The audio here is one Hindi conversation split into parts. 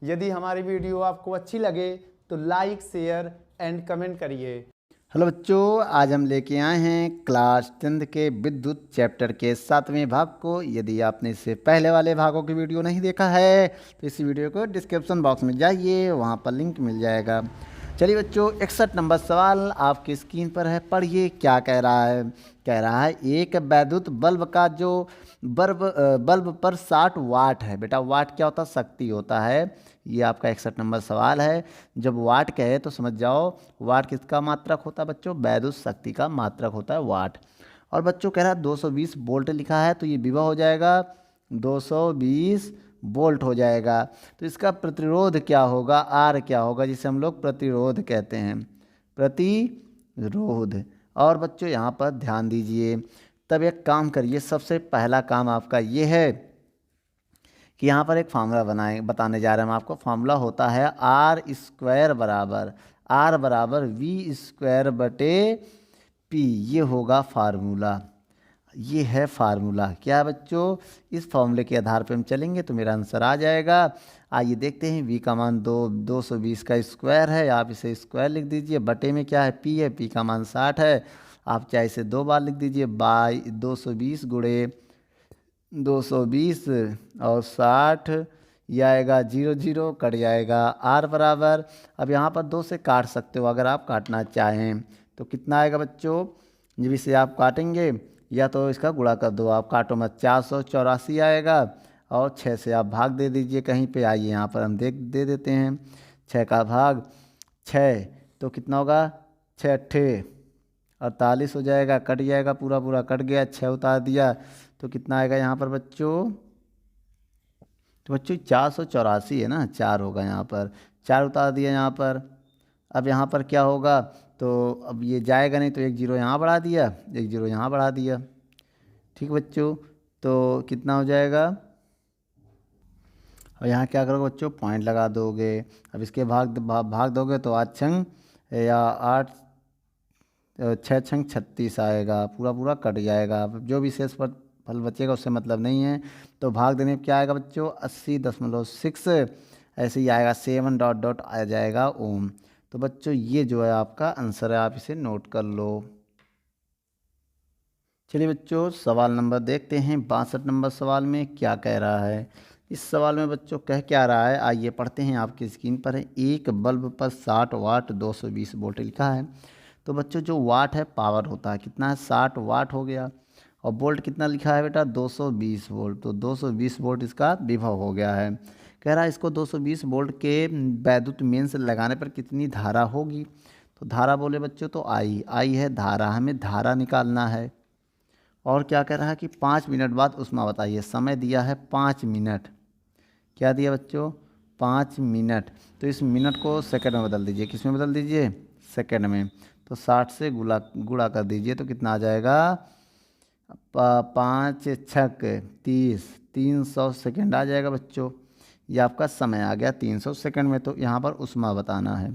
यदि हमारी वीडियो आपको अच्छी लगे तो लाइक, शेयर एंड कमेंट करिए। हेलो बच्चों, आज हम लेके आए हैं क्लास 10th के विद्युत चैप्टर के 7वें भाग को। यदि आपने इससे पहले वाले भागों की वीडियो नहीं देखा है तो इस वीडियो को डिस्क्रिप्शन बॉक्स में जाइए, वहाँ पर लिंक मिल जाएगा। चलिए बच्चों, 61 नंबर सवाल आपकी स्क्रीन पर है, पढ़िए क्या कह रहा है। कह रहा है एक वैद्युत बल्ब का जो बल्ब पर 60 वाट है। बेटा वाट क्या होता है? शक्ति होता है। ये आपका 61 नंबर सवाल है। जब वाट कहे तो समझ जाओ वाट किसका मात्रक होता है बच्चों? वैद्युत शक्ति का मात्रक होता है वाट। और बच्चों कह रहा है 220 वोल्ट लिखा है, तो ये विभव हो जाएगा 220 वोल्ट हो जाएगा। तो इसका प्रतिरोध क्या होगा? आर क्या होगा, जिसे हम लोग प्रतिरोध कहते हैं, प्रतिरोध। और बच्चों यहाँ पर ध्यान दीजिए, तब एक काम करिए, सबसे पहला काम आपका ये है कि यहाँ पर एक फार्मूला बताने जा रहे हैं हम आपको। फार्मूला होता है आर बराबर वी स्क्वायर बटे पी। ये होगा फार्मूला, ये है फार्मूला। क्या है बच्चों? इस फार्मूले के आधार पे हम चलेंगे तो मेरा आंसर आ जाएगा। आइए देखते हैं। वी का मान 220 का स्क्वायर है, आप इसे स्क्वायर लिख दीजिए। बटे में क्या है? पी है, पी का मान 60 है। आप चाहे इसे 2 बार लिख दीजिए, बाई 220 गुणे 220 और 60, यह आएगा 0 0 कट जाएगा। आर बराबर, अब यहाँ पर 2 से काट सकते हो अगर आप काटना चाहें तो कितना आएगा बच्चों? जब इसे आप काटेंगे या तो इसका गुणा कर दो, आप काटो मत, 484 आएगा। और 6 से आप भाग दे दीजिए कहीं पे। आइए यहाँ पर हम दे देते हैं 6 का भाग 6, तो कितना होगा? 6 अट्ठे 48 हो जाएगा, कट जाएगा, पूरा पूरा कट गया। 6 उतार दिया तो कितना आएगा यहाँ पर बच्चों? तो बच्चों 484 है ना, 4 होगा यहाँ पर, 4 उतार दिया यहाँ पर। अब यहाँ पर क्या होगा? तो अब ये जाएगा नहीं तो 1 0 यहाँ बढ़ा दिया, 1 0 यहाँ बढ़ा दिया। ठीक बच्चों, तो कितना हो जाएगा? और यहाँ क्या करोगे बच्चों? पॉइंट लगा दोगे। अब इसके भाग दोगे तो 8 छंग या 8 6 छंग 36 आएगा, पूरा पूरा कट जाएगा। जो भी शेष पर फल बचेगा उससे मतलब नहीं है। तो भाग देने में क्या आएगा बच्चों? 80.6 ऐसे ही आएगा, 7 डॉट डॉट आ जाएगा ओम। तो बच्चों ये जो है आपका आंसर है, आप इसे नोट कर लो। चलिए बच्चों सवाल नंबर देखते हैं। 62 नंबर सवाल में क्या कह रहा है? इस सवाल में बच्चों कह क्या रहा है, आइए पढ़ते हैं। आपकी स्क्रीन पर है, एक बल्ब पर 60 वाट 220 वोल्ट लिखा है। तो बच्चों जो वाट है पावर होता है, कितना है? 60 वाट हो गया। और वोल्ट कितना लिखा है बेटा? 220 वोल्ट। तो 220 वोल्ट इसका विभव हो गया है। कह रहा है इसको 220 वोल्ट के वैद्युत मेंस लगाने पर कितनी धारा होगी? तो धारा बोले बच्चों तो आई है धारा, हमें धारा निकालना है। और क्या कह रहा है कि 5 मिनट बाद ऊष्मा बताइए। समय दिया है 5 मिनट। क्या दिया बच्चों? 5 मिनट। तो इस मिनट को सेकंड में बदल दीजिए। किस में बदल दीजिए? सेकंड में। तो 60 से गुणा कर दीजिए तो कितना आ जाएगा? 5 छक 30, 300 सेकंड आ जाएगा बच्चों। ये आपका समय आ गया 300 सेकंड में। तो यहाँ पर ऊष्मा बताना है।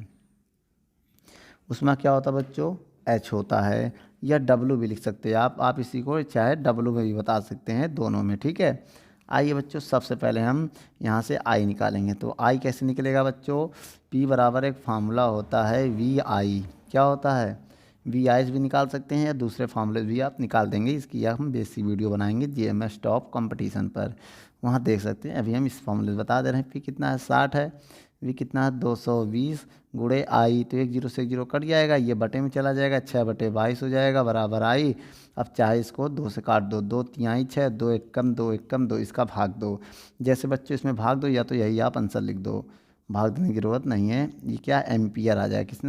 ऊष्मा क्या होता है बच्चों? H होता है, या W भी लिख सकते हैं आप इसी को चाहे W में भी बता सकते हैं, दोनों में। ठीक है। आइए बच्चों सबसे पहले हम यहाँ से I निकालेंगे। तो I कैसे निकलेगा बच्चों? P बराबर एक फार्मूला होता है VI। क्या होता है? VI भी निकाल सकते हैं या दूसरे फार्मूले भी आप निकाल देंगे। इसकी हम बेसिक वीडियो बनाएंगे GMS टॉप कंपटीशन पर, वहाँ देख सकते हैं। अभी हम इस फार्मूले बता दे रहे हैं। P कितना है? 60 है। V कितना है? 220 गुणे I, तो 1 0 से 1 0 कट जाएगा, ये बटे में चला जाएगा, 6 बटे 22 हो जाएगा बराबर I। अब चाहे इसको 2 से काट दो, 2 तिहाई 6, 2 एक कम 2 एक कम 2, इसका भाग दो। जैसे बच्चों इसमें भाग दो या तो यही आप आंसर लिख दो, भाग देने की ज़रूरत नहीं है। ये क्या? एम्पियर आ जाएगा। किस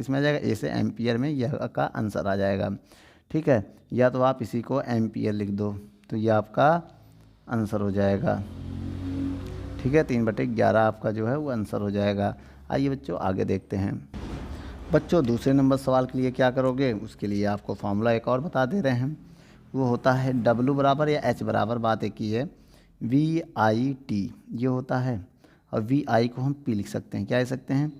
में आ जाएगा? ए से एम्पियर में यह का आंसर आ जाएगा। ठीक है, या तो आप इसी को एम्पियर लिख दो तो ये आपका आंसर हो जाएगा। ठीक है, 3/11 आपका जो है वो आंसर हो जाएगा। आइए बच्चों आगे देखते हैं। बच्चों दूसरे नंबर सवाल के लिए क्या करोगे? उसके लिए आपको फार्मूला एक और बता दे रहे हैं। वो होता है W बराबर या H बराबर, बात एक ही है, VIT ये होता है। और VI को हम P लिख सकते हैं। क्या लिख सकते हैं?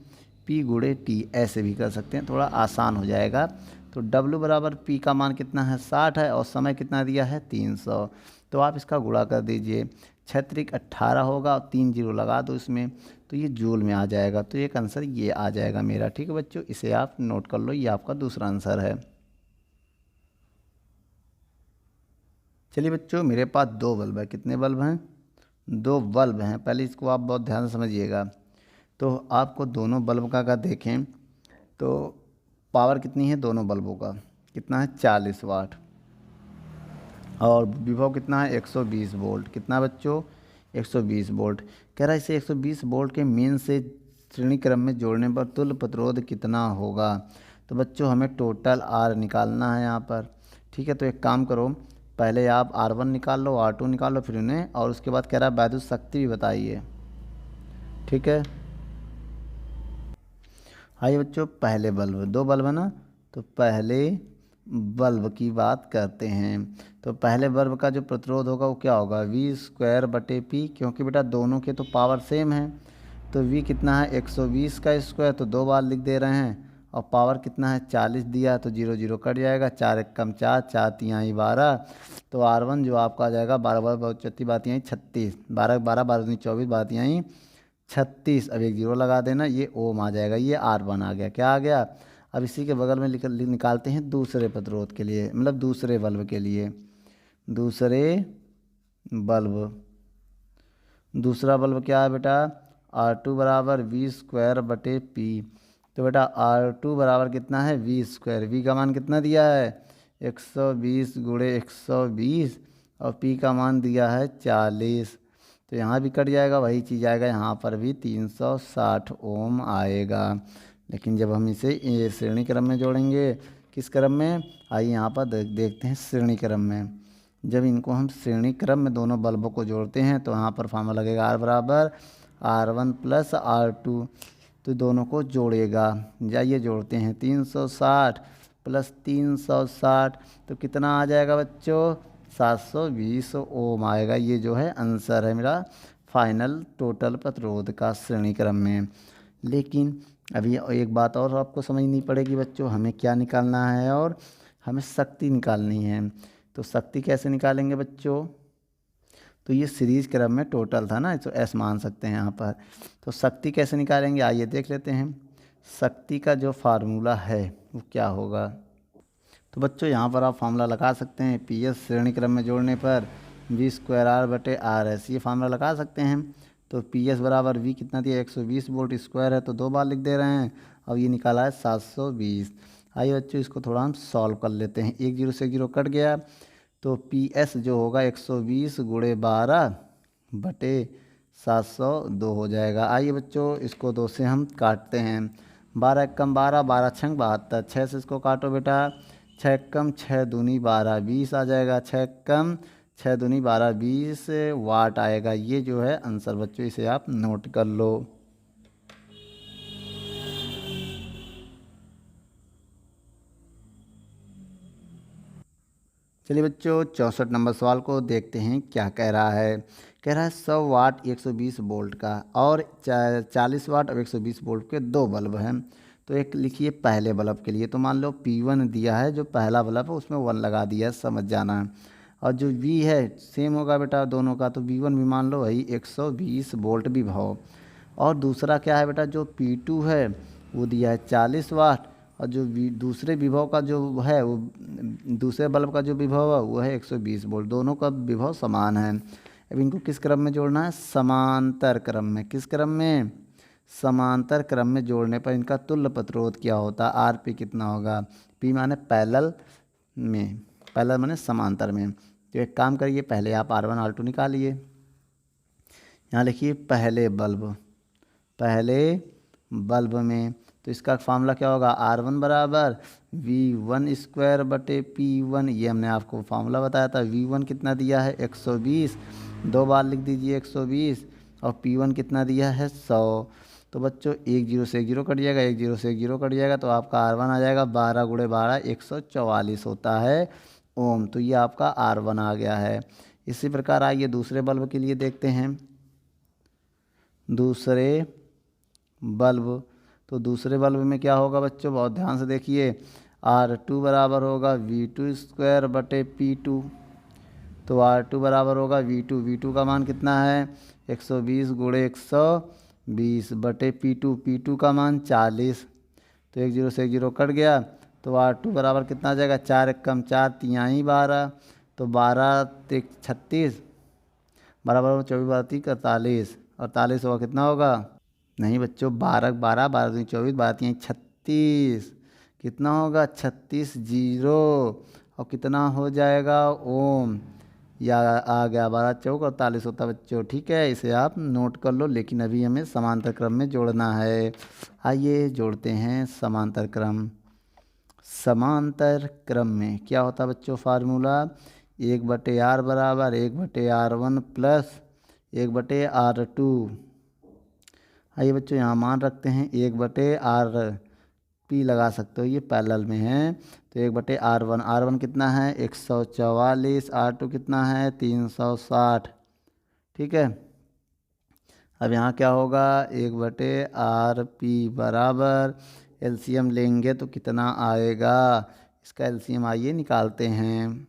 P गुणे T, ऐसे भी कर सकते हैं, थोड़ा आसान हो जाएगा। तो W बराबर P का मान कितना है? 60 है। और समय कितना दिया है? 300। तो आप इसका गुणा कर दीजिए। 6 त्रिक 18 होगा और 3 जीरो लगा दो इसमें, तो ये जूल में आ जाएगा। तो एक आंसर ये आ जाएगा मेरा। ठीक है बच्चों, इसे आप नोट कर लो, ये आपका दूसरा आंसर है। चलिए बच्चों, मेरे पास 2 बल्ब है। कितने बल्ब हैं? 2 बल्ब हैं। पहले इसको आप बहुत ध्यान से समझिएगा। तो आपको दोनों बल्ब का अगर देखें तो पावर कितनी है दोनों बल्बों का? कितना है? 40 वाट। और विभव कितना है? 120 वोल्ट। कितना बच्चों? 120 वोल्ट। कह रहा है इसे 120 वोल्ट के मेन से श्रेणी क्रम में जोड़ने पर तुल्य प्रतिरोध कितना होगा? तो बच्चों हमें टोटल आर निकालना है यहाँ पर। ठीक है, तो एक काम करो, पहले आप R1 निकाल लो, R2 निकाल लो, फिर उन्हें, और उसके बाद कह रहा है वैद्युत शक्ति भी बताइए। ठीक है, आइए बच्चों, पहले बल्ब, 2 बल्ब है ना, तो पहले बल्ब की बात करते हैं। तो पहले बल्ब का जो प्रतिरोध होगा वो क्या होगा? V²/P, क्योंकि बेटा दोनों के तो पावर सेम है। तो V कितना है? 120 का स्क्वायर, तो 2 बार लिख दे रहे हैं। और पावर कितना है? 40 दिया, तो 0 0 कट जाएगा। 4 एकम 4, 4 तिहाई 12। तो R1 जो आपका आ जाएगा 12 12 34 बात यहाँ 36, 12 12 12 24 बात यहाँ 36। अब एक जीरो लगा देना, ये ओम आ जाएगा। ये R1 आ गया। क्या आ गया? अब इसी के बगल में निकालते हैं दूसरे प्रतिरोध के लिए, मतलब दूसरे बल्ब के लिए। दूसरे बल्ब, दूसरा बल्ब क्या है बेटा? R2 बराबर V²/P। तो बेटा R2 बराबर कितना है? V²। V का मान कितना दिया है? 120 गुणे 120, और P का मान दिया है 40। तो यहाँ भी कट जाएगा, वही चीज़ आएगा, यहाँ पर भी 360 ओम आएगा। लेकिन जब हम इसे ये श्रेणी क्रम में जोड़ेंगे, किस क्रम में? आइए यहाँ पर देखते हैं श्रेणी क्रम में। जब इनको हम श्रेणी क्रम में दोनों बल्बों को जोड़ते हैं तो यहाँ पर फार्मूला लगेगा R बराबर R1 + R2। तो दोनों को जोड़ेगा। जाइए जोड़ते हैं, 360 + 360, तो कितना आ जाएगा बच्चों? 720 ओम आएगा। ये जो है आंसर है मेरा फाइनल टोटल प्रतिरोध का श्रेणी क्रम में। लेकिन अभी एक बात और आपको समझनी पड़ेगी बच्चों, हमें क्या निकालना है? और हमें शक्ति निकालनी है। तो शक्ति कैसे निकालेंगे बच्चों? तो ये सीरीज क्रम में टोटल था ना, तो एस मान सकते हैं यहाँ पर। तो शक्ति कैसे निकालेंगे आइए देख लेते हैं। शक्ति का जो फार्मूला है वो क्या होगा? तो बच्चों यहाँ पर आप फार्मूला लगा सकते हैं। PS श्रेणी क्रम में जोड़ने पर V²R/RS, ये फार्मूला लगा सकते हैं। तो PS बराबर V कितना दिया? 120 वोल्ट स्क्वायर है, तो 2 बार लिख दे रहे हैं। अब ये निकाला है 720। आइए बच्चों इसको थोड़ा हम सॉल्व कर लेते हैं। एक जीरो से एक जीरो कट गया, तो PS जो होगा 120 गुणे 12/702 हो जाएगा। आइए बच्चों इसको 2 से हम काटते हैं। 12 एकम 12, 12 छंग 72, 6 से इसको काटो बेटा। 6 एकम 6 दूनी 12, 20 आ जाएगा। 6 एकम 6 दूनी 12, 20 वाट आएगा। ये जो है आंसर बच्चों, इसे आप नोट कर लो। चलिए बच्चों 64 नंबर सवाल को देखते हैं क्या कह रहा है। कह रहा है 100 वाट 120 वोल्ट का और 40 वाट और 120 वोल्ट के 2 बल्ब हैं। तो एक लिखिए पहले बल्ब के लिए। तो मान लो P1 दिया है, जो पहला बल्ब है उसमें 1 लगा दिया है, समझ जाना है। और जो V है सेम होगा बेटा दोनों का, तो V1 भी मान लो वही 120 वोल्ट विभव। और दूसरा क्या है बेटा? जो P2 है वो दिया है 40 वाट, और जो दूसरे विभव का जो है वो दूसरे बल्ब का जो विभव है वो है 120 वोल्ट। दोनों का विभव समान है। अब इनको किस क्रम में जोड़ना है? समांतर क्रम में। किस क्रम में? समांतर क्रम में जोड़ने पर इनका तुल्य प्रतिरोध क्या होता है? RP कितना होगा? P माने पैरेलल में, पैरेलल माने समांतर में। तो एक काम करिए, पहले आप R1 R2 निकालिए। यहाँ लिखिए पहले बल्ब में। तो इसका फार्मूला क्या होगा? R1 बराबर V1²/P1। ये हमने आपको फार्मूला बताया था। V1 कितना दिया है? 120, 2 बार लिख दीजिए 120, और P1 कितना दिया है? 100। तो बच्चों एक जीरो से एक जीरो कट जाएगा, एक जीरो से एक जीरो कट जाएगा, तो आपका R1 आ जाएगा 12 गुणे 12 144 होता है ओम। तो ये आपका R1 आ गया है। इसी प्रकार आइए दूसरे बल्ब के लिए देखते हैं। दूसरे बल्ब, तो दूसरे बल्ब में क्या होगा बच्चों? बहुत ध्यान से देखिए। R2 बराबर होगा V2²/P2। तो R2 बराबर होगा V2। V2 का मान कितना है 120 गुणे 120 बटे P2 का मान 40। तो 1 0 से 1 0 कट गया। तो R2 बराबर कितना आ जाएगा 4 एकम 4 तिहाई 12। तो 12 तिक 36 बराबर 24 12 तिक 48। 48 होगा कितना होगा नहीं बच्चों 12 12 12 दूनी 24 12 तिहाई 36 कितना होगा 36 जीरो। और कितना हो जाएगा ओम या आ गया 12 चौक 48 होता बच्चों। ठीक है इसे आप नोट कर लो, लेकिन अभी हमें समांतर क्रम में जोड़ना है। आइए जोड़ते हैं समांतर क्रम। समांतर क्रम में क्या होता बच्चों फार्मूला 1/r बराबर 1/r1 प्लस 1/r2। आइए बच्चों यहाँ मान रखते हैं 1/r पी लगा सकते हो, ये पैरेलल में है। तो 1/r1 r1 कितना है 144 r2 कितना है 360। ठीक है अब यहाँ क्या होगा 1/r_p बराबर एलसीएम लेंगे तो कितना आएगा। इसका एलसीएम आइए निकालते हैं।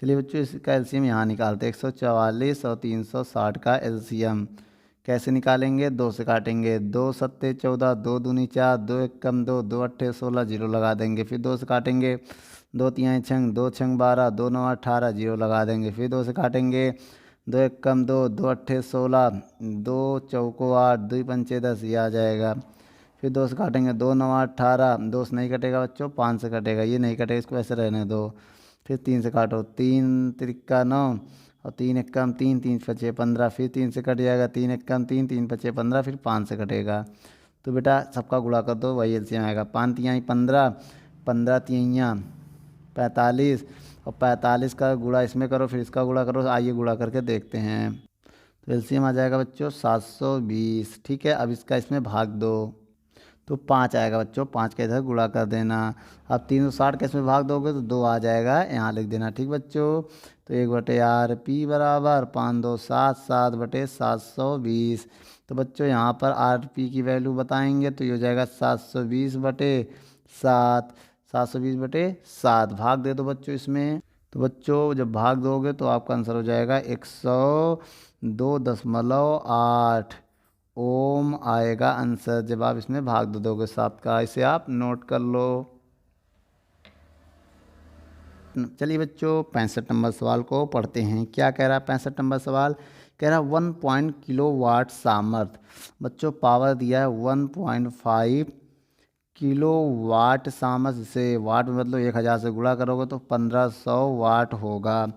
चलिए बच्चों इसका एलसीएम यहाँ निकालते हैं 144 और 360 का एलसीएम कैसे निकालेंगे 2 से काटेंगे 2 सत्ते 14 2 दूनी 4 2 एकम 2 2 अट्ठे 16 जीरो लगा देंगे। फिर 2 से काटेंगे 2 तिहाई 6 2 6 12 2 9 18 जीरो लगा देंगे। फिर 2 से काटेंगे 2 एकम 2 2 अट्ठे 16 2 चौको 8 2 पंचे 10 ये आ जाएगा। फिर 2 से काटेंगे 2 9 18 2 से नहीं कटेगा बच्चों 5 से कटेगा, ये नहीं कटेगा इसको ऐसे रहने दो। फिर 3 से काटो 3 तिक्का 9 और 3 एकम 3 3 पचे 15। फिर 3 से कट जाएगा 3 एकम 3 3 पचे 15। फिर 5 से कटेगा। तो बेटा सबका गुणा कर दो वही एलसीएम आएगा 5 तिहाई 15 15 तिहाइयाँ 45 और 45 का गुणा इसमें करो फिर इसका गुणा करो। आइए गुणा करके देखते हैं। तो एलसीएम आ जाएगा बच्चों 720। ठीक है अब इसका इसमें भाग दो तो 5 आएगा बच्चों। 5 के इधर गुणा कर देना। अब 360 के इसमें भाग दोगे तो 2 आ जाएगा, यहाँ लिख देना। ठीक बच्चों तो 1/r_p बराबर 5 2 7 7/720। तो बच्चों यहाँ पर r_p की वैल्यू बताएंगे तो ये हो जाएगा 720/7 720/7 भाग दे दो बच्चों इसमें। तो बच्चों जब भाग दोगे तो आपका आंसर हो जाएगा 102.8 ओम आएगा आंसर जब आप इसमें भाग दे दोगे 7 का। इसे आप नोट कर लो। चलिए बच्चों 65 नंबर सवाल को पढ़ते हैं। क्या कह रहा है 65 नंबर सवाल कह रहा है 1 किलोवाट सामर्थ्य। बच्चों पावर दिया है 1.5 किलोवाट सामर्थ्य से वाट में मतलब 1000 से गुणा करोगे तो 1500 वाट होगा।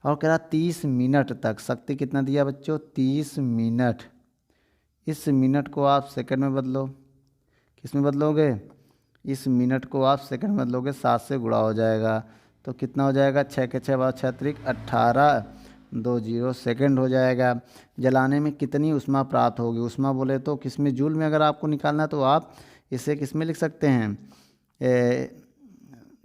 और कह रहा 30 मिनट तक शक्ति कितना दिया बच्चों 30 मिनट। इस मिनट को आप सेकंड में बदलो। किस में बदलोगे इस मिनट को आप सेकंड में बदलोगे 7 से गुणा हो जाएगा तो कितना हो जाएगा 6 के 6 बार 6 त्रिक 18 20 सेकंड हो जाएगा। जलाने में कितनी ऊष्मा प्राप्त होगी ऊष्मा बोले तो किस में जूल में अगर आपको निकालना है तो आप इसे किस में लिख सकते हैं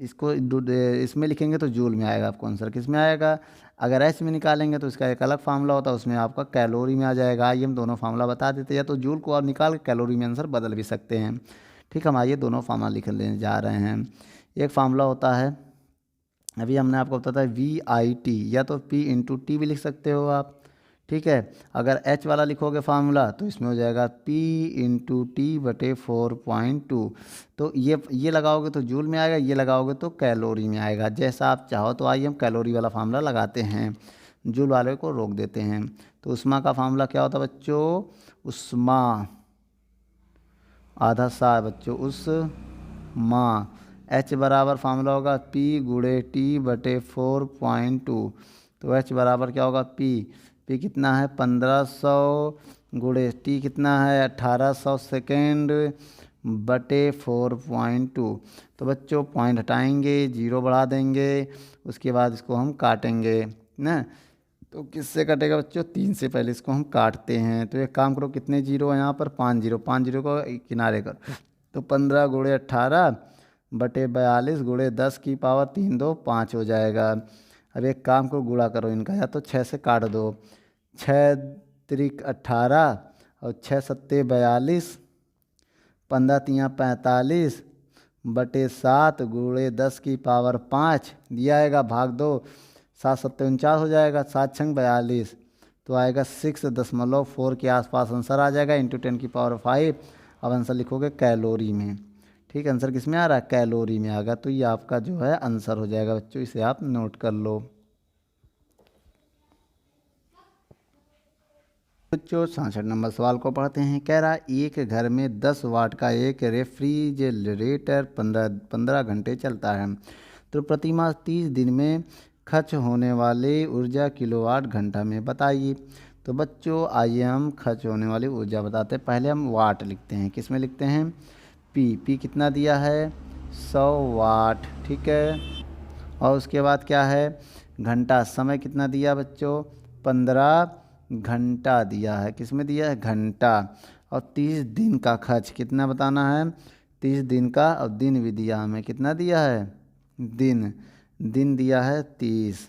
इसको इसमें लिखेंगे तो जूल में आएगा आपको आंसर। किस में आएगा अगर एच में निकालेंगे तो इसका एक अलग फार्मूला होता है उसमें आपका कैलोरी में आ जाएगा। आइए हम दोनों फार्मूला बता देते हैं, या तो जूल को आप निकाल के कैलोरी में आंसर बदल भी सकते हैं। ठीक हम आइए दोनों फार्मूला लिख लेने जा रहे हैं। एक फार्मूला होता है अभी हमने आपको बताया VIT या तो P/T भी लिख सकते हो आप। ठीक है अगर H वाला लिखोगे फार्मूला तो इसमें हो जाएगा P/T/4.2। तो ये लगाओगे तो जूल में आएगा, ये लगाओगे तो कैलोरी में आएगा, जैसा आप चाहो। तो आइए हम कैलोरी वाला फार्मूला लगाते हैं, जूल वाले को रोक देते हैं। तो उष्मा का फार्मूला क्या होता है बच्चों उष्मा आधा सा बच्चों उष्मा H बराबर फार्मूला होगा P/T/4.2। तो H बराबर क्या होगा P कितना है 1500 गुणे T कितना है 1800 सेकेंड बटे 4.2। तो बच्चों पॉइंट हटाएंगे 0 बढ़ा देंगे उसके बाद इसको हम काटेंगे ना। तो किससे कटेगा बच्चों 3 से पहले इसको हम काटते हैं। तो एक काम करो कितने जीरो है यहाँ पर 5 जीरो को किनारे कर तो 15 गुणे 18 बटे 42 गुणे 10 की पावर 3 2 5 हो जाएगा। अब एक काम को गुणा करो इनका, या तो 6 से काट दो 6 त्रिक 18 और 6 सत्ते 42 15 तियाँ 45 बटे 7 गुणे 10 की पावर 5 दिया आएगा भाग दो 7 सत्ते 49 हो जाएगा, 7 छंग 42, तो आएगा 6.4 के आसपास आंसर आ जाएगा, इंटू 10⁵। अब आंसर लिखोगे कैलोरी में। ठीक है, आंसर किस में आ रहा है? कैलोरी में आ गया। तो ये आपका जो है आंसर हो जाएगा बच्चों, इसे आप नोट कर लो। बच्चों 66 नंबर सवाल को पढ़ते हैं। कह रहा एक घर में 10 वाट का एक रेफ्रिजरेटर 15 घंटे चलता है, तो प्रतिमाह 30 दिन में खर्च होने वाली ऊर्जा किलोवाट घंटा में बताइए। तो बच्चों आइए हम खर्च होने वाली ऊर्जा बताते हैं। पहले हम वाट लिखते हैं, किस में लिखते हैं? पी कितना दिया है? 100 वाट। ठीक है, और उसके बाद क्या है? घंटा, समय कितना दिया बच्चों? 15 घंटा दिया है। किस में दिया है? घंटा। और 30 दिन का खर्च कितना बताना है? 30 दिन का, और दिन भी दिया हमें, कितना दिया है? दिन दिया है 30।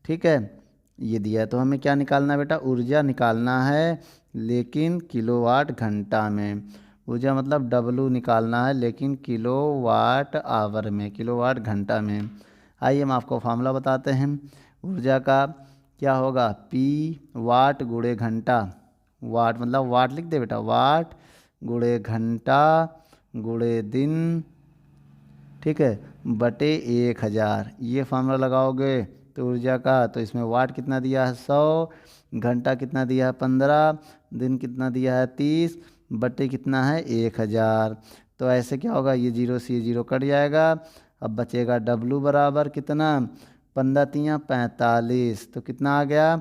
ठीक है, ये दिया है। तो हमें क्या निकालना है बेटा? ऊर्जा निकालना है, लेकिन किलोवाट घंटा में। ऊर्जा मतलब डब्लू निकालना है, लेकिन किलोवाट आवर में, किलोवाट घंटा में। आइए हम आपको फार्मूला बताते हैं। ऊर्जा का क्या होगा? पी वाट गुणे घंटा। वाट मतलब वाट लिख दे बेटा, वाट गुणे घंटा गुणे दिन, ठीक है, बटे 1000। ये फार्मूला लगाओगे तो ऊर्जा का, तो इसमें वाट कितना दिया है? 100, घंटा कितना दिया है? 15, दिन कितना दिया है? 30, बटे कितना है? 1000। तो ऐसे क्या होगा? ये 0 से ये 0 कट जाएगा। अब बचेगा डब्लू बराबर कितना? 15 तियाँ 45, तो कितना आ गया?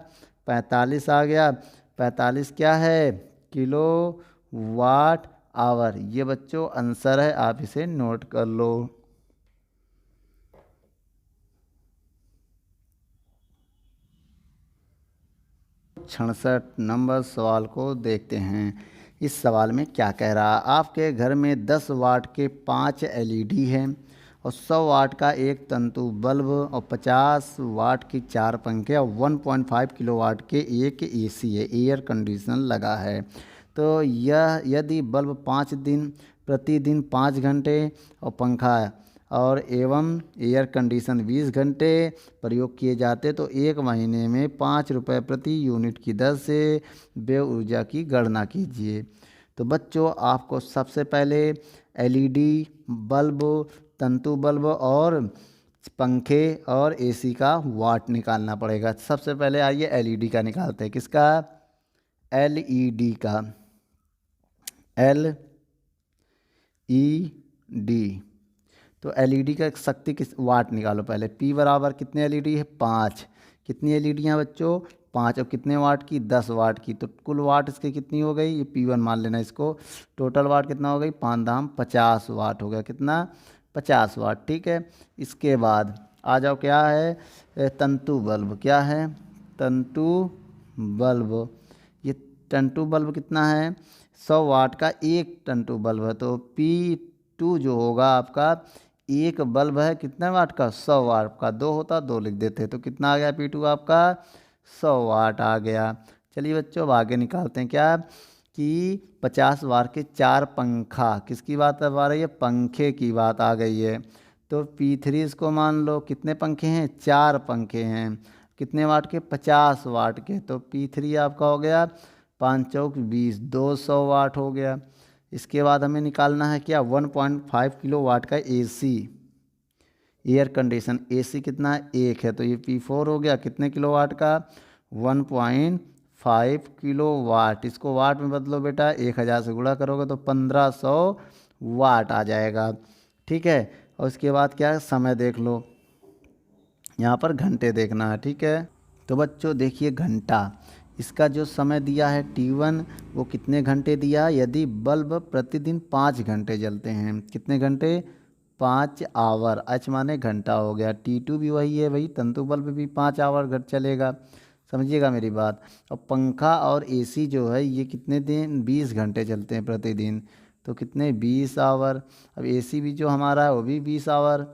45 आ गया। 45 क्या है? Kilowatt hour. ये बच्चों आंसर है, आप इसे नोट कर लो। 66 नंबर सवाल को देखते हैं। इस सवाल में क्या कह रहा है? आपके घर में 10 वाट के 5 एलईडी हैं, और 100 वाट का एक तंतु बल्ब, और 50 वाट की 4 पंखे, और 1.5 किलोवाट के एक एसी है, एयर कंडीशनर लगा है। तो यह यदि बल्ब 5 दिन प्रतिदिन 5 घंटे, और पंखा और एवं एयर कंडीशन 20 घंटे प्रयोग किए जाते, तो एक महीने में 5 रुपये प्रति यूनिट की दर से व्यय ऊर्जा की गणना कीजिए। तो बच्चों आपको सबसे पहले एलईडी बल्ब, तंतु बल्ब और पंखे और एसी का वाट निकालना पड़ेगा। सबसे पहले आइए एलईडी का निकालते हैं। किसका? एलईडी का। एलईडी, तो एलईडी का शक्ति किस वाट निकालो पहले। पी बराबर कितने एलईडी है? 5। कितनी एलईडियाँ बच्चों? 5। और कितने वाट की? 10 वाट की। तो कुल वाट इसकी कितनी हो गई? ये P1 मान लेना इसको। टोटल वाट कितना हो गई? 5 दाम 50 वाट हो गया। कितना? 50 वाट। ठीक है, इसके बाद आ जाओ, क्या है? तंतु बल्ब। क्या है? तंतु बल्ब। ये तंतु बल्ब कितना है? 100 वाट का एक तंतु बल्ब है। तो P2 जो होगा आपका, एक बल्ब है कितने वाट का? 100 वाट का। 2 होता 2 लिख देते, तो कितना आ गया P2 आपका? 100 वाट आ गया। चलिए बच्चों अब आगे निकालते हैं। क्या कि 50 वाट के 4 पंखा, किसकी बात आ रही है? पंखे की बात आ गई है। तो P3 इसको मान लो, कितने पंखे हैं? 4 पंखे हैं। कितने वाट के? 50 वाट के। तो P3 आपका हो गया 5 चौक 20, 200 वाट हो गया। इसके बाद हमें निकालना है क्या? 1.5 किलो वाट का एसी, एयर कंडीशन। एसी कितना है? 1 है, तो ये P4 हो गया। कितने किलो वाट का? 1.5 किलो वाट। इसको वाट में बदलो बेटा, 1000 से गुणा करोगे तो 1500 वाट आ जाएगा। ठीक है, और उसके बाद क्या है? समय देख लो, यहाँ पर घंटे देखना है। ठीक है, तो बच्चों देखिए घंटा, इसका जो समय दिया है T1, वो कितने घंटे दिया? यदि बल्ब प्रतिदिन 5 घंटे जलते हैं, कितने घंटे? 5 आवर। एच माने घंटा हो गया। T2 भी वही है भाई, तंतु बल्ब भी 5 आवर घट चलेगा, समझिएगा मेरी बात। और पंखा और एसी जो है ये कितने दिन? 20 घंटे चलते हैं प्रतिदिन, तो कितने? 20 आवर। अब एसी भी जो हमारा है वो भी 20 आवर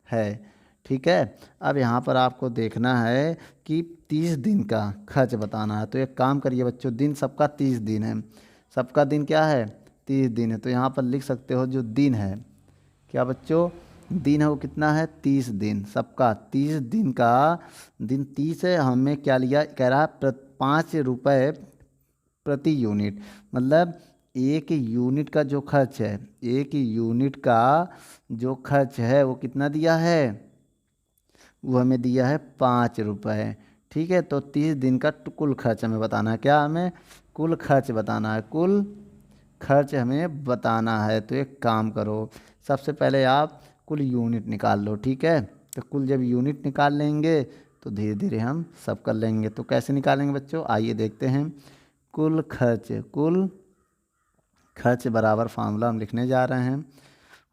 है। ठीक है, अब यहाँ पर आपको देखना है कि 30 दिन का खर्च बताना है। तो एक काम करिए बच्चों, दिन सबका 30 दिन है। सबका दिन क्या है? 30 दिन है। तो यहाँ पर लिख सकते हो जो दिन है, क्या बच्चों? दिन है वो कितना है 30 दिन, सबका 30 दिन का दिन 30 है। हमें क्या लिया, कह रहा है 5 रुपये प्रति यूनिट, मतलब एक यूनिट का जो खर्च है, एक यूनिट का जो खर्च है वो कितना दिया है, वो हमें दिया है 5 रुपये। ठीक है, तो 30 दिन का कुल खर्च हमें बताना है। क्या हमें कुल खर्च बताना है, कुल खर्च हमें बताना है। तो एक काम करो, सबसे पहले आप कुल यूनिट निकाल लो। ठीक है, तो कुल जब यूनिट निकाल लेंगे तो धीरे धीरे हम सब कर लेंगे। तो कैसे निकालेंगे बच्चों, आइए देखते हैं। कुल खर्च, कुल खर्च बराबर फार्मूला हम लिखने जा रहे हैं,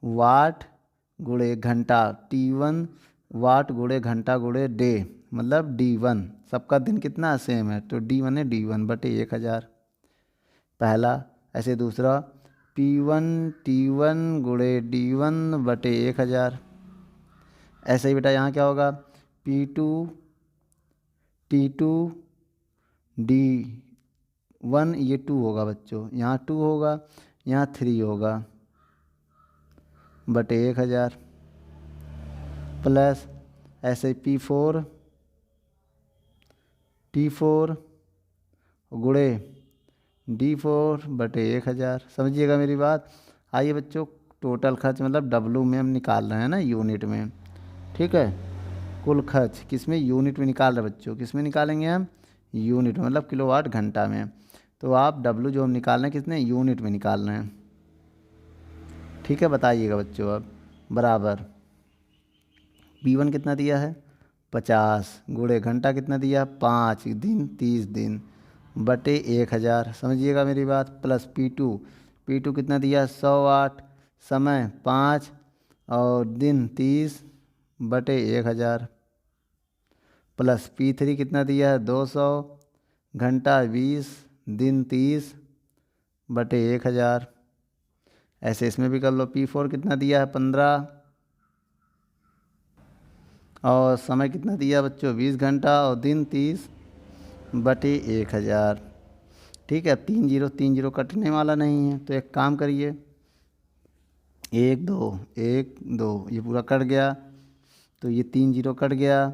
वाट गुणे घंटा T1, वाट गुणे घंटा गुणे डे, मतलब D1। सबका दिन कितना सेम है, तो D1 है D1 बटे 1000 पहला। ऐसे दूसरा P1 T1 गुणे D1 बटे 1000। ऐसे ही बेटा यहाँ क्या होगा, P2 T2 D1, ये 2 होगा बच्चों, यहाँ 2 होगा, यहाँ 3 होगा बटे 1000 प्लस ऐसे P4 T4 गुणे D4 बटे 1000। समझिएगा मेरी बात। आइए बच्चों, टोटल खर्च मतलब W में हम निकाल रहे हैं ना, यूनिट में। ठीक है, कुल खर्च किस में, यूनिट में निकाल रहे हैं बच्चों। किस में निकालेंगे हम, यूनिट में, मतलब किलोवाट घंटा में। तो आप W जो हम निकाल रहे हैं कितने, यूनिट में निकाल रहे हैं। ठीक है, बताइएगा बच्चों अब। बराबर P1 कितना दिया है 50 गुणे घंटा कितना दिया 5 दिन 30 दिन बटे 1000। समझिएगा मेरी बात। प्लस P2 कितना दिया 108, समय 5 और दिन 30 बटे 1000। प्लस P3 कितना दिया है 200, घंटा 20, दिन 30 बटे 1000। ऐसे इसमें भी कर लो। P4 कितना दिया है 15 और समय कितना दिया बच्चों 20 घंटा और दिन 30 बटे 1000। ठीक है, 3 0 कटने वाला नहीं है, तो एक काम करिए, 1 2 1 2 ये पूरा कट गया, तो ये 3 0 कट गया,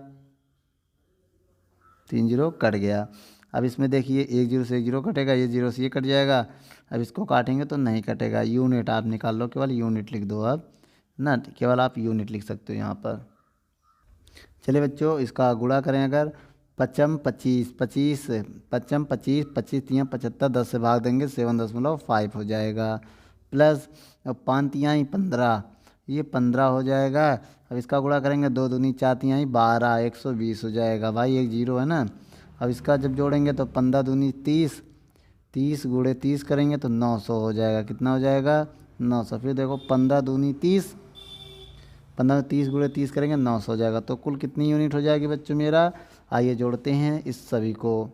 3 0 कट गया। अब इसमें देखिए 1 0 से 1 0 कटेगा, ये 0 से ये कट जाएगा। अब इसको काटेंगे तो नहीं कटेगा। यूनिट आप निकाल लो, केवल यूनिट लिख दो अब ना, केवल आप यूनिट लिख सकते हो यहाँ पर। चलिए बच्चों, इसका गुणा करें अगर, 5 25 25 5 25 25 3 75, 10 से भाग देंगे 7.5 हो जाएगा। प्लस अब 5 तिहाई 15, ये 15 हो जाएगा। अब इसका गुणा करेंगे 2 दूनी 4 तिहाई 12, 120 हो जाएगा। भाई एक जीरो है ना। अब इसका जब जोड़ेंगे तो 15 दूनी 30, 30 गुणे 30 करेंगे तो 900 हो जाएगा। कितना हो जाएगा 900। फिर देखो 15 दूनी 30, 15 30 गुणे 30 करेंगे 900 हो जाएगा। तो कुल कितनी यूनिट हो जाएगी बच्चों मेरा, आइए जोड़ते हैं इस सभी को।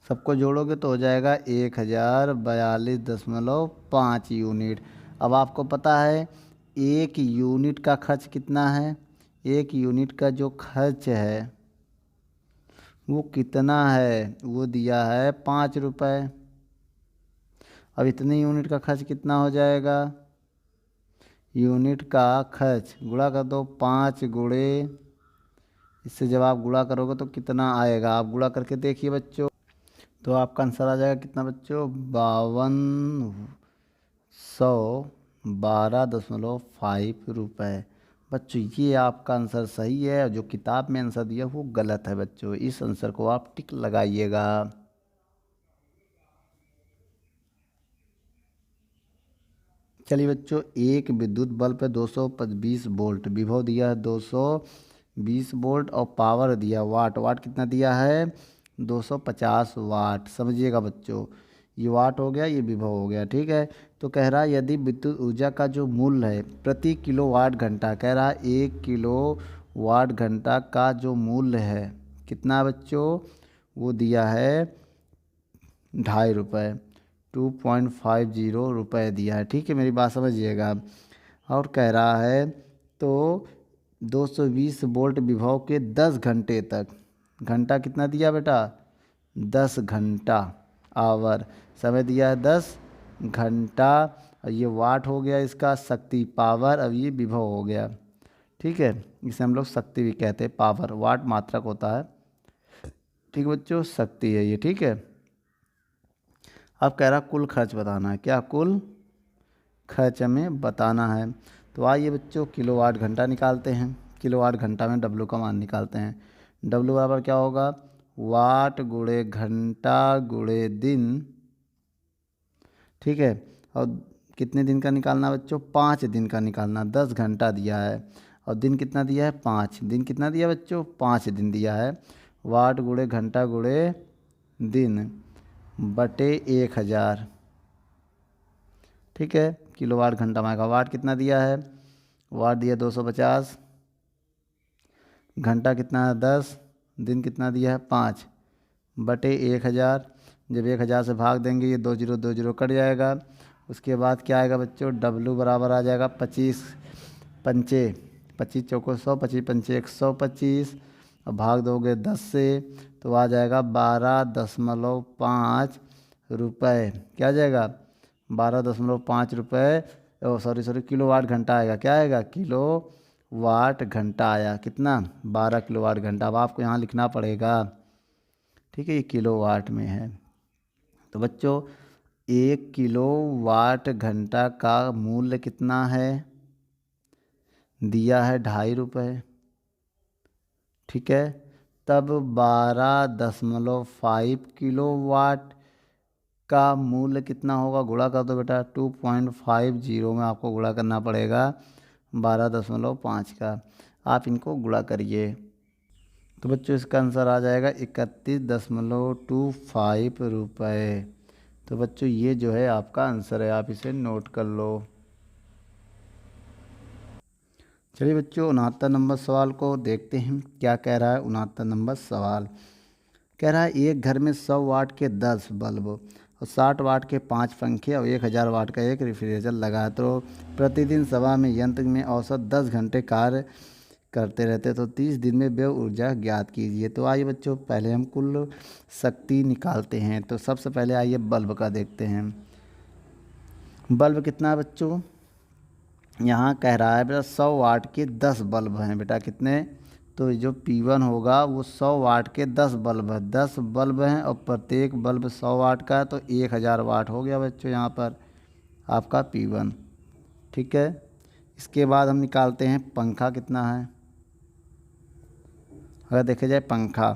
सबको जोड़ोगे तो हो जाएगा 1042.5 यूनिट। अब आपको पता है एक यूनिट का खर्च कितना है, एक यूनिट का जो खर्च है वो कितना है, वो दिया है 5 रुपये। अब इतनी यूनिट का खर्च कितना हो जाएगा, यूनिट का खर्च गुणा कर दो 5 गुणे, इससे जब आप गुणा करोगे तो कितना आएगा, आप गुणा करके देखिए बच्चों। तो आपका आंसर आ जाएगा कितना बच्चों, 5212.5 रुपये। बच्चों ये आपका आंसर सही है, जो किताब में आंसर दिया वो गलत है बच्चों। इस आंसर को आप टिक लगाइएगा। चलिए बच्चों, एक विद्युत बल्ब पे 220 वोल्ट, विभव दिया है 220 वोल्ट और पावर दिया वाट, वाट कितना दिया है 250 वाट। समझिएगा बच्चों, ये वाट हो गया, ये विभव हो गया। ठीक है, तो कह रहा है यदि विद्युत ऊर्जा का जो मूल्य है प्रति किलो वाट घंटा, कह रहा है 1 किलो वाट घंटा का जो मूल्य है कितना बच्चों, वो दिया है 2.5 रुपये, 2.50 रुपये दिया है। ठीक है, मेरी बात समझिएगा। और कह रहा है तो 220 वोल्ट विभव के 10 घंटे तक, घंटा कितना दिया बेटा 10 घंटा, आवर समय दिया है 10 घंटा। और ये वाट हो गया इसका शक्ति पावर, अब ये विभव हो गया। ठीक है, इसे हम लोग शक्ति भी कहते हैं, पावर वाट मात्रक होता है। ठीक है बच्चों, शक्ति है ये। ठीक है, अब कह रहा कुल खर्च बताना है। क्या कुल खर्च हमें बताना है। तो आइए बच्चों किलोवाट घंटा निकालते हैं। किलोवाट घंटा में डब्लू का मान निकालते हैं। डब्लू बराबर क्या होगा, वाट गुणे घंटा गुणे दिन। ठीक है, और कितने दिन का निकालना बच्चों, 5 दिन का निकालना। 10 घंटा दिया है और दिन कितना दिया है, 5 दिन। कितना दिया बच्चों, 5 दिन दिया है। वाट गुणे घंटा गुणे दिन बटे 1000। ठीक है, किलोवाट घंटा में का वाट कितना दिया है, वाट दिया 250, घंटा कितना है 10, दिन कितना दिया है 5 बटे 1000। जब 1000 से भाग देंगे ये 2 कट जाएगा। उसके बाद क्या आएगा बच्चों, डब्लू बराबर आ जाएगा 25 पंचे 25 चौको 100, 25 पंचे 125 और भाग दोगे 10 से तो आ जाएगा 12.5 रुपये। क्या आ जाएगा, 12.5 रुपये। सॉरी किलोवाट घंटा आएगा। क्या आएगा, किलो वाट घंटा आया। कितना, 12 किलोवाट घंटा। अब आपको यहाँ लिखना पड़ेगा। ठीक है, ये किलोवाट में है। तो बच्चों 1 किलोवाट घंटा का मूल्य कितना है, दिया है 2.5 रुपये। ठीक है, तब 12.5 किलोवाट का मूल्य कितना होगा, गुणा कर दो बेटा। 2.50 में आपको गुणा करना पड़ेगा 12.5 का। आप इनको गुणा करिए तो बच्चों इसका आंसर आ जाएगा 31.25 रुपये। तो बच्चों ये जो है आपका आंसर है, आप इसे नोट कर लो। चलिए बच्चों 69 नंबर सवाल को देखते हैं क्या कह रहा है। 69 नंबर सवाल कह रहा है एक घर में 100 वाट के 10 बल्ब और 60 वाट के 5 पंखे और 1000 वाट का एक रेफ्रिजरेटर लगा है। तो प्रतिदिन सभा में यंत्र में औसत 10 घंटे कार्य करते रहते, तो 30 दिन में व्यय ऊर्जा ज्ञात कीजिए। तो आइए बच्चों पहले हम कुल शक्ति निकालते हैं। तो सबसे पहले आइए बल्ब का देखते हैं। बल्ब कितना है बच्चों, यहाँ कह रहा है बेटा 100 वाट के 10 बल्ब हैं बेटा। कितने, तो जो P1 होगा वो 100 वाट के 10 बल्ब है। 10 बल्ब हैं और प्रत्येक बल्ब 100 वाट का है, तो 1000 वाट हो गया बच्चों यहाँ पर आपका P1। ठीक है, इसके बाद हम निकालते हैं पंखा कितना है। अगर देखा जाए पंखा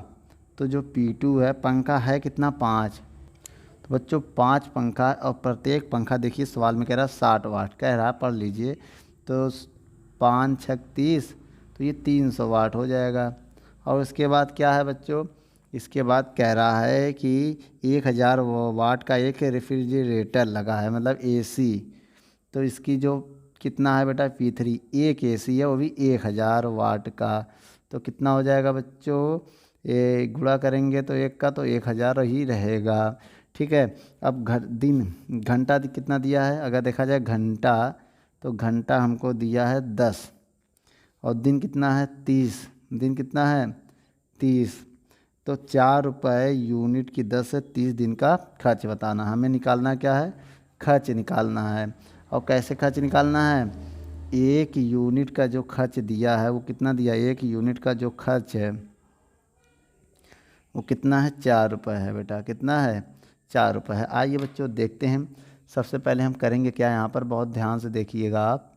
तो जो P2 है, पंखा है कितना 5। तो बच्चों 5 पंखा और प्रत्येक पंखा देखिए सवाल में कह रहा है 60 वाट कह रहा है, पढ़ लीजिए। तो 5 6 30, तो ये 300 वाट हो जाएगा। और उसके बाद क्या है बच्चों, इसके बाद कह रहा है कि 1000 वाट का एक रेफ्रिजरेटर लगा है, मतलब AC। तो इसकी जो कितना है बेटा P3, एक AC है वो भी 1000 वाट का। तो कितना हो जाएगा बच्चों, ये गुणा करेंगे तो एक का तो 1000 ही रहेगा। ठीक है, अब दिन घंटा कितना दिया है, अगर देखा जाए घंटा तो घंटा हमको दिया है 10 और दिन कितना है 30। दिन कितना है 30, तो 4 रुपये यूनिट की दर से 30 दिन का खर्च बताना। हमें निकालना क्या है, खर्च निकालना है। और कैसे खर्च निकालना है, 1 यूनिट का जो खर्च दिया है वो कितना दिया, 1 यूनिट का जो खर्च है वो कितना है 4 रुपये है बेटा। कितना है 4 रुपये है। आइए बच्चों देखते हैं। सबसे पहले हम करेंगे क्या, यहाँ पर बहुत ध्यान से देखिएगा आप।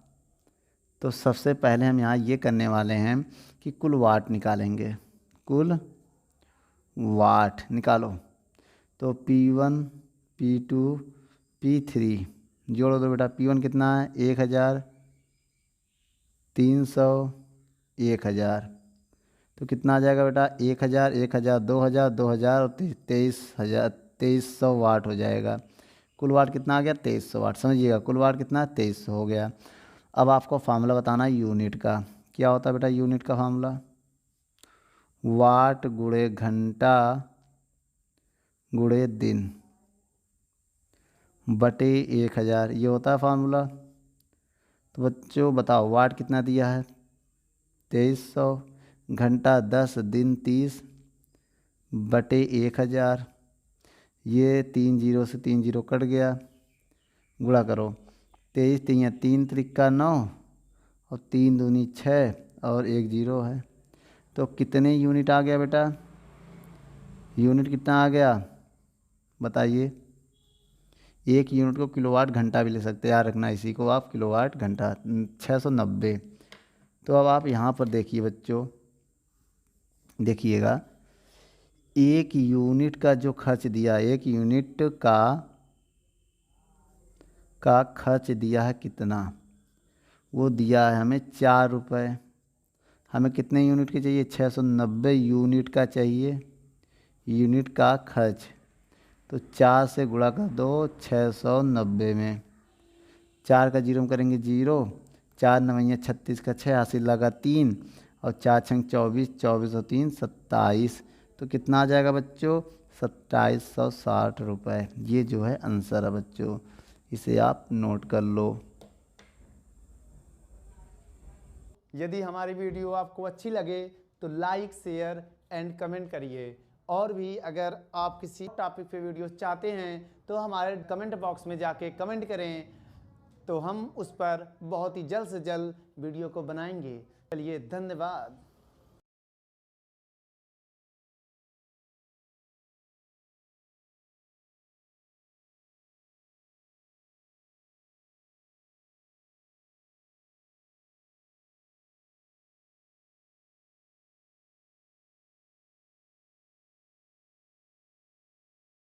तो सबसे पहले हम यहाँ ये करने वाले हैं कि कुल वाट निकालेंगे। कुल वाट निकालो। तो P1 P2 P3 जोड़ो तो बेटा। P1 कितना है 1000, 300, 1000, तो कितना आ जाएगा बेटा 1000, 1000, 2000, 2000 और 2300 वाट हो जाएगा। कुल वाट कितना आ गया 2300 वाट। समझिएगा कुल वाट कितना 2300 हो गया। अब आपको फार्मूला बताना है यूनिट का। क्या होता है बेटा यूनिट का फार्मूला, वाट गुणे घंटा गुणे दिन बटे 1000, ये होता है फार्मूला। तो बच्चों बताओ वाट कितना दिया है 2300, घंटा 10, दिन 30 बटे 1000। ये 3 0 से 3 0 कट गया, गुणा करो। 23 3 3 त्रिका 9 और 3 दूनी 6 और 1 0 है। तो कितने यूनिट आ गया बेटा? यूनिट कितना आ गया बताइए? 1 यूनिट को किलोवाट घंटा भी ले सकते हैं, याद रखना इसी को आप, किलोवाट घंटा 690। तो अब आप यहाँ पर देखिए बच्चों, देखिएगा 1 यूनिट का जो खर्च दिया, 1 यूनिट का खर्च दिया है कितना? वो दिया है हमें 4 रुपये। हमें कितने यूनिट के चाहिए? 690 यूनिट का चाहिए, यूनिट का खर्च। तो 4 से गुणा कर दो 690 में, 4 का जीरो में करेंगे 0, 4 9 36 का 6 हासिल लगा 3 और 4 6 24, 24 और 3 27। तो कितना आ जाएगा बच्चों? 2760 रुपये। ये जो है आंसर है बच्चों, इसे आप नोट कर लो। यदि हमारी वीडियो आपको अच्छी लगे तो लाइक शेयर एंड कमेंट करिए। और भी अगर आप किसी टॉपिक पे वीडियो चाहते हैं तो हमारे कमेंट बॉक्स में जाके कमेंट करें, तो हम उस पर बहुत ही जल्द से जल्द वीडियो को बनाएंगे। चलिए धन्यवाद।